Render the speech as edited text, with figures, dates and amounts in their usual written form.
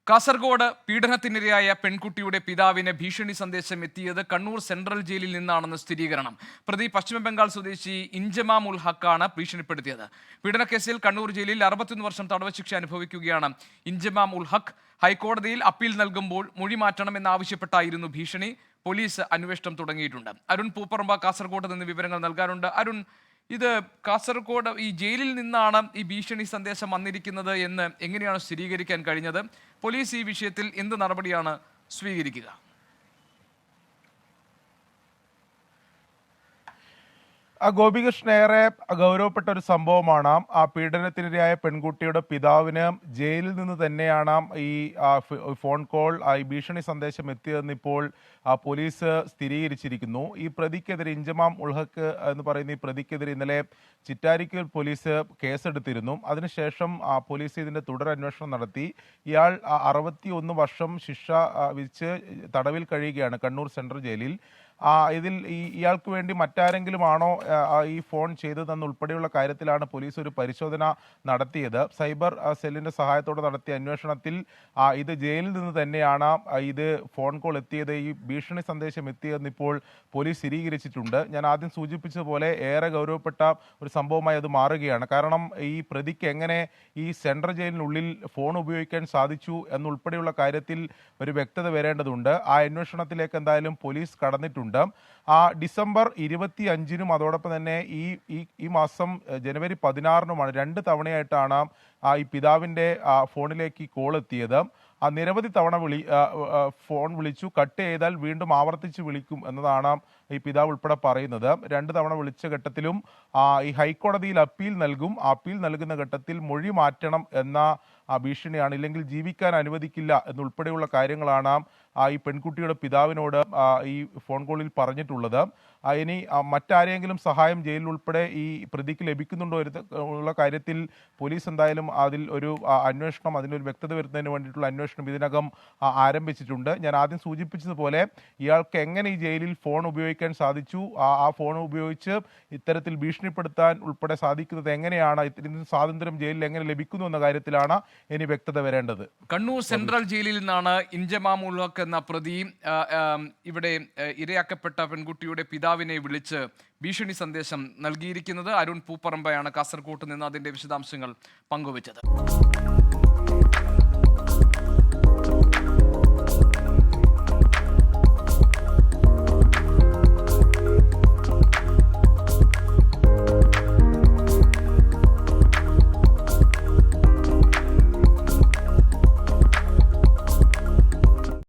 കാസർഗോഡ് പീഡനത്തിനിരയായ പെൺകുട്ടിയുടെ പിതാവിന് ഭീഷണി സന്ദേശം എത്തിയത് കണ്ണൂർ സെൻട്രൽ ജയിലിൽ നിന്നാണെന്ന് സ്ഥിരീകരണം. പ്രതി പശ്ചിമബംഗാൾ സ്വദേശി ഇൻജമാം ഉൽ ഹക്കാണ് ഭീഷണിപ്പെടുത്തിയത്. പീഡനക്കേസിൽ കണ്ണൂർ ജയിലിൽ 61 വർഷം തടവ് ശിക്ഷ അനുഭവിക്കുകയാണ് ഇൻജമാം ഉൽ ഹക്ക്. ഹൈക്കോടതിയിൽ അപ്പീൽ നൽകുമ്പോൾ മൊഴി മാറ്റണമെന്നാവശ്യപ്പെട്ടായിരുന്നു ഭീഷണി. പോലീസ് അന്വേഷണം തുടങ്ങിയിട്ടുണ്ട്. അരുൺ പൂപ്പറമ്പ കാസർഗോഡ് നിന്ന് വിവരങ്ങൾ നൽകാനുണ്ട്. അരുൺ, ഇത് കാസർഗോഡ് ഈ ജയിലിൽ നിന്നാണ് ഈ ഭീഷണി സന്ദേശം വന്നിരിക്കുന്നത് എന്ന് എങ്ങനെയാണ് സ്ഥിരീകരിക്കാൻ കഴിഞ്ഞത്? പോലീസ് ഈ വിഷയത്തിൽ എന്ത് നടപടിയാണ് സ്വീകരിക്കുക? ഗോപികൃഷ്ണൻ, ഏറെ ഗൗരവപ്പെട്ട ഒരു സംഭവമാണ്. ആ പീഡനത്തിനിരയായ പെൺകുട്ടിയുടെ പിതാവിന് ജയിലിൽ നിന്ന് തന്നെയാണ് ഈ ഫോൺ കോൾ, ഈ ഭീഷണി സന്ദേശം എത്തിയതെന്ന് ഇപ്പോൾ പോലീസ് സ്ഥിരീകരിച്ചിരിക്കുന്നു. ഈ പ്രതിക്കെതിരെ, ഇൻജമാം ഉൽ ഹക്ക് എന്ന് പറയുന്ന ഈ പ്രതിക്കെതിരെ ഇന്നലെ ചിറ്റാരിക്കൽ പോലീസ് കേസെടുത്തിരുന്നു. അതിനുശേഷം പോലീസ് ഇതിന്റെ തുടരന്വേഷണം നടത്തി. ഇയാൾ 61 വർഷം ശിക്ഷ വിധിച്ച് തടവിൽ കഴിയുകയാണ് കണ്ണൂർ സെൻട്രൽ ജയിലിൽ. ഇതിൽ ഇയാൾക്ക് വേണ്ടി മറ്റാരെങ്കിലും ആണോ ഈ ഫോൺ ചെയ്തതെന്ന് ഉൾപ്പെടെയുള്ള കാര്യത്തിലാണ് പോലീസ് ഒരു പരിശോധന നടത്തിയത്. സൈബർ സെല്ലിന്റെ സഹായത്തോടെ നടത്തിയ അന്വേഷണത്തിൽ ഇത് ജയിലിൽ നിന്ന് തന്നെയാണ് ഇത് ഫോൺ കോൾ എത്തിയത്, ഈ ഭീഷണി സന്ദേശം എത്തിയതെന്ന് ഇപ്പോൾ പോലീസ് സ്ഥിരീകരിച്ചിട്ടുണ്ട്. ഞാൻ ആദ്യം സൂചിപ്പിച്ചതുപോലെ ഏറെ ഗൗരവപ്പെട്ട ഒരു സംഭവമായി അത് മാറുകയാണ്. കാരണം ഈ പ്രതിക്ക് എങ്ങനെ ഈ സെൻട്രൽ ജയിലിനുള്ളിൽ ഫോൺ ഉപയോഗിക്കാൻ സാധിച്ചു എന്നുൾപ്പെടെയുള്ള കാര്യത്തിൽ ഒരു വ്യക്തത വരേണ്ടതുണ്ട്. ആ അന്വേഷണത്തിലേക്ക് എന്തായാലും പോലീസ് കടന്നിട്ടുണ്ട്. ഡിസംബർ 25-നും അതോടൊപ്പം തന്നെ ഈ മാസം ജനുവരി 16-നുമാണ് 2 തവണയായിട്ടാണ് ഈ പിതാവിൻ്റെ ഫോണിലേക്ക് കോൾ എത്തിയത്. നിരവധി തവണ ഫോൺ വിളിച്ചു. കട്ട് ചെയ്താൽ വീണ്ടും ആവർത്തിച്ച് വിളിക്കും എന്നതാണ് ഈ പിതാവ് ഉൾപ്പെടെ പറയുന്നത്. 2 തവണ വിളിച്ച ഘട്ടത്തിലും ഈ ഹൈക്കോടതിയിൽ അപ്പീൽ നൽകും. അപ്പീൽ നൽകുന്ന ഘട്ടത്തിൽ മൊഴി മാറ്റണം എന്ന ഭീഷണിയാണ്, ഇല്ലെങ്കിൽ ജീവിക്കാൻ അനുവദിക്കില്ല എന്നുൾപ്പെടെയുള്ള കാര്യങ്ങളാണ് ഈ പെൺകുട്ടിയുടെ പിതാവിനോട് ഈ ഫോൺ കോളിൽ പറഞ്ഞിട്ടുള്ളത്. ഇനി മറ്റാരെങ്കിലും സഹായം ജയിലിൽ ഉൾപ്പെടെ ഈ പ്രതിക്ക് ലഭിക്കുന്നുണ്ടോ ഉള്ള കാര്യത്തിൽ പോലീസ് എന്തായാലും അതിൽ ഒരു അന്വേഷണം, അതിനൊരു വ്യക്തത വരുന്നതിന് വേണ്ടിയിട്ടുള്ള അന്വേഷണം ഇതിനകം ആരംഭിച്ചിട്ടുണ്ട്. ഞാൻ ആദ്യം സൂചിപ്പിച്ചതുപോലെ ഇയാൾക്ക് എങ്ങനെ ഈ ജയിലിൽ ഫോൺ ഉപയോഗിക്കാൻ സാധിച്ചു, ആ ഫോൺ ഉപയോഗിച്ച് ഇത്തരത്തിൽ ഭീഷണിപ്പെടുത്താൻ ഉൾപ്പെടെ സാധിക്കുന്നത് എങ്ങനെയാണ്, ഇതിന് സ്വാതന്ത്ര്യം ജയിലിൽ എങ്ങനെ ലഭിക്കുന്നു എന്ന കാര്യത്തിലാണ് ഇനി വ്യക്തത വരേണ്ടത്. കണ്ണൂർ സെൻട്രൽ ജയിലിൽ നിന്നാണ് ഇൻജമാം ഉൽ ഹക്ക് എന്ന പ്രതി ഇവിടെ ഇരയാക്കപ്പെട്ട പെൺകുട്ടിയുടെ പിതാവിനെ വിളിച്ച് ഭീഷണി സന്ദേശം നൽകിയിരിക്കുന്നത്. അരുൺ പൂപ്പറമ്പയാണ് കാസർഗോഡ് നിന്ന് അതിന്റെ വിശദാംശങ്ങൾ പങ്കുവച്ചത്.